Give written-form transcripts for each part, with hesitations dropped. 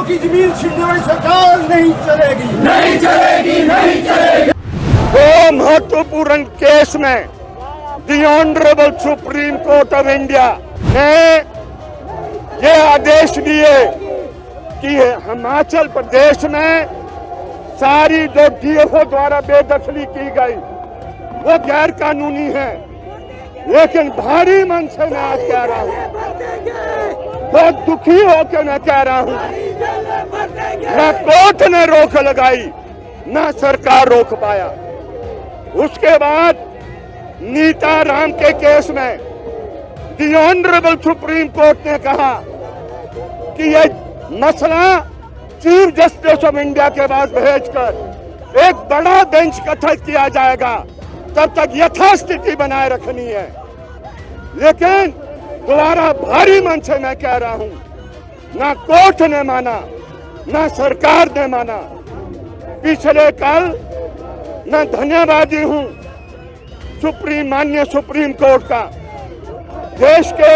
की जमीन छीनने वाली सरकार नहीं चलेगी, नहीं चलेगी, नहीं चलेगी। दो महत्वपूर्ण केस में the honourable supreme court of India ने ये आदेश दिए कि हिमाचल प्रदेश में सारी जो डीएफओ द्वारा बेदखली की गई वो गैर कानूनी है। लेकिन भारी मन से मैं आज कह रहा हूँ, बहुत दुखी होकर मैं कह रहा हूँ, न कोर्ट ने रोक लगाई न सरकार रोक पाया। उसके बाद नीता राम के केस में द ऑनरेबल सुप्रीम कोर्ट ने कहा कि यह मसला चीफ जस्टिस ऑफ इंडिया के पास भेजकर एक बड़ा बेंच गठित किया जाएगा, तब तक यथास्थिति बनाए रखनी है। लेकिन दोबारा भारी मन से मैं कह रहा हूं, ना कोर्ट ने माना ना सरकार ने माना। पिछले कल मैं धन्यवादी हूं माननीय सुप्रीम कोर्ट का, देश के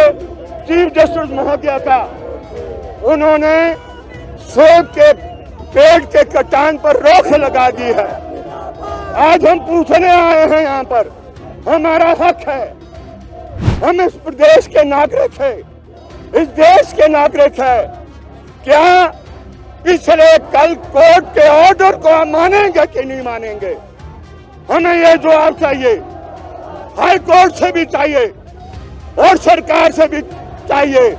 चीफ जस्टिस महोदय का। उन्होंने सेब के पेड़ के कटान पर रोक लगा दी है। आज हम पूछने आए हैं यहाँ पर, हमारा हक है, हम इस प्रदेश के नागरिक हैं, इस देश के नागरिक हैं। क्या पिछले कल कोर्ट के ऑर्डर को हम मानेंगे कि नहीं मानेंगे? हमें ये जवाब चाहिए, हाई कोर्ट से भी चाहिए और सरकार से भी चाहिए।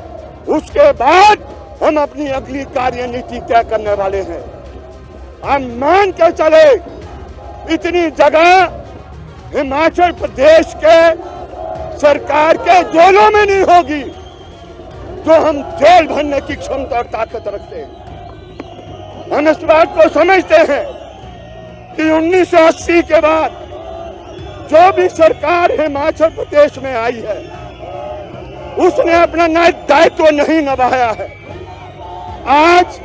उसके बाद हम अपनी अगली कार्यनीति तय करने वाले हैं। हम मान के चले, इतनी जगह हिमाचल प्रदेश के सरकार के जेलों में नहीं होगी जो हम जेल भरने की क्षमता और ताकत रखते हैं। हम इस बात को समझते हैं कि 1980 के बाद जो भी सरकार हिमाचल प्रदेश में आई है उसने अपना दायित्व नहीं निभाया है। आज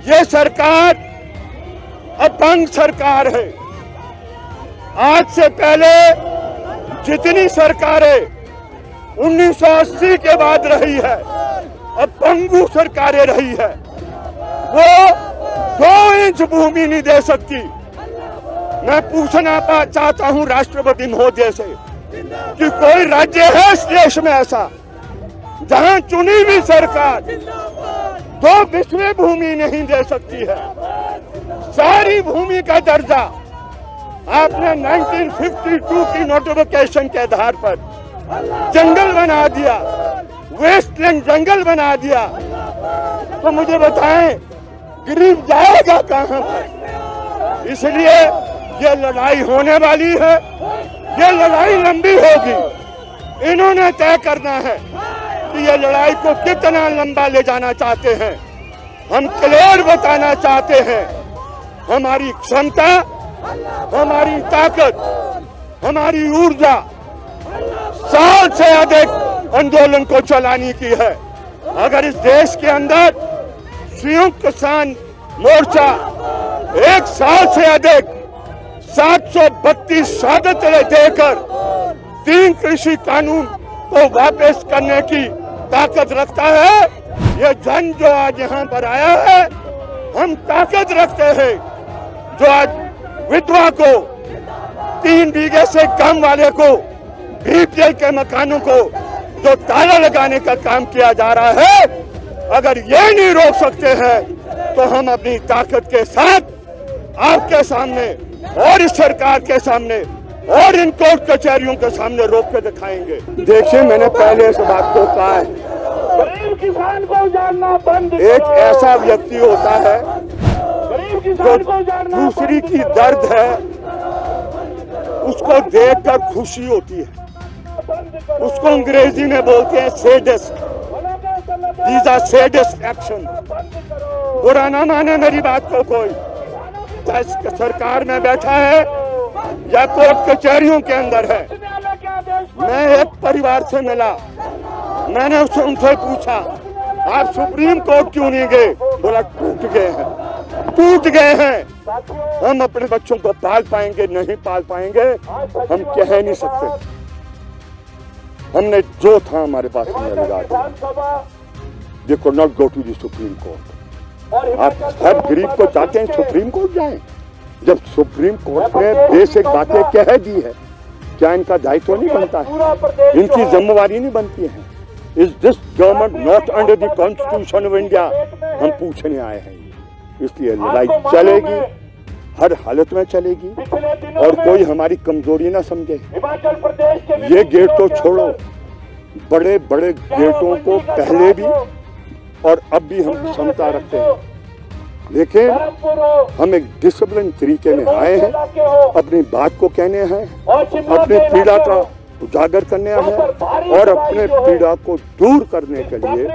ये सरकार अपंग सरकार है। आज से पहले जितनी सरकारें 1980 के बाद रही है, अपंगु सरकारें रही है, वो 2 इंच भूमि नहीं दे सकती। मैं पूछना चाहता हूं राष्ट्रपति महोदय से कि कोई राज्य है इस देश में ऐसा जहां चुनी हुई सरकार 2 बिस्वे भूमि नहीं दे सकती है? सारी भूमि का दर्जा आपने 1952 की नोटिफिकेशन के आधार पर जंगल बना दिया, वेस्टलैंड जंगल बना दिया। तो मुझे बताएं, गरीब जाएगा कहां पर? इसलिए ये लड़ाई होने वाली है, ये लड़ाई लंबी होगी। इन्होंने तय करना है कि ये लड़ाई को कितना लंबा ले जाना चाहते हैं। हम क्लियर बताना चाहते हैं, हमारी क्षमता, हमारी ताकत, हमारी ऊर्जा साल से अधिक आंदोलन को चलाने की है। अगर इस देश के अंदर संयुक्त किसान मोर्चा 1 साल से अधिक 732 शहादतें देकर 3 कृषि कानून को वापस करने की ताकत रखता है, ये जन जो आज यहाँ पर आया है, हम ताकत रखते हैं। जो आज विधवा को 3 बीघे से कम वाले को बीपीएल के मकानों को जो ताला लगाने का काम किया जा रहा है, अगर ये नहीं रोक सकते हैं तो हम अपनी ताकत के साथ आपके सामने और इस सरकार के सामने और इन कोर्ट कचहरियों के सामने रोक के दिखाएंगे। देखिए, मैंने पहले इस बात को कहा है, गरीब किसान को जानना बंद करो। एक ऐसा व्यक्ति होता है गरीब किसान को जानना दूसरी की दर्द है उसको देखकर खुशी होती है। उसको अंग्रेजी में बोलते हैं sadist. These are sadist action. बुरा ना माने मेरी बात को कोई, चाहे सरकार में बैठा है या कोर्ट कचहरियों के अंदर है। मैं एक परिवार से मिला, मैंने उनसे पूछा आप सुप्रीम कोर्ट क्यों नहीं गए? बोला टूट गए हैं, टूट गए हैं। हम अपने बच्चों को पाल पाएंगे नहीं पाल पाएंगे हम कह नहीं सकते। हमने जो था हमारे पास हमने लगा दिया। They could not go to the Supreme Court. आप हर गरीब को चाहते हैं सुप्रीम कोर्ट जाएं। जब सुप्रीम कोर्ट ने बेसिक बातें कह दी है, क्या इनका दायित्व नहीं बनता है? इनकी जिम्मेवारी नहीं बनती है? Is this government not under the constitution of India? हम पूछने आए हैं। इसलिए लड़ाई चलेगी, हर हालत में चलेगी, और कोई हमारी कमजोरी ना समझे। ये गेट तो छोड़ो, बड़े बड़े गेटों को पहले भी और अब भी हम क्षमता रखते हैं, लेकिन हम एक डिसिप्लिन तरीके में आए हैं, अपनी बात को कहने हैं, अपनी पीड़ा का उजागर करने हैं, और अपने पीड़ा को दूर करने के लिए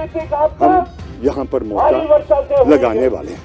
हम यहाँ पर मोर्चा लगाने वाले हैं।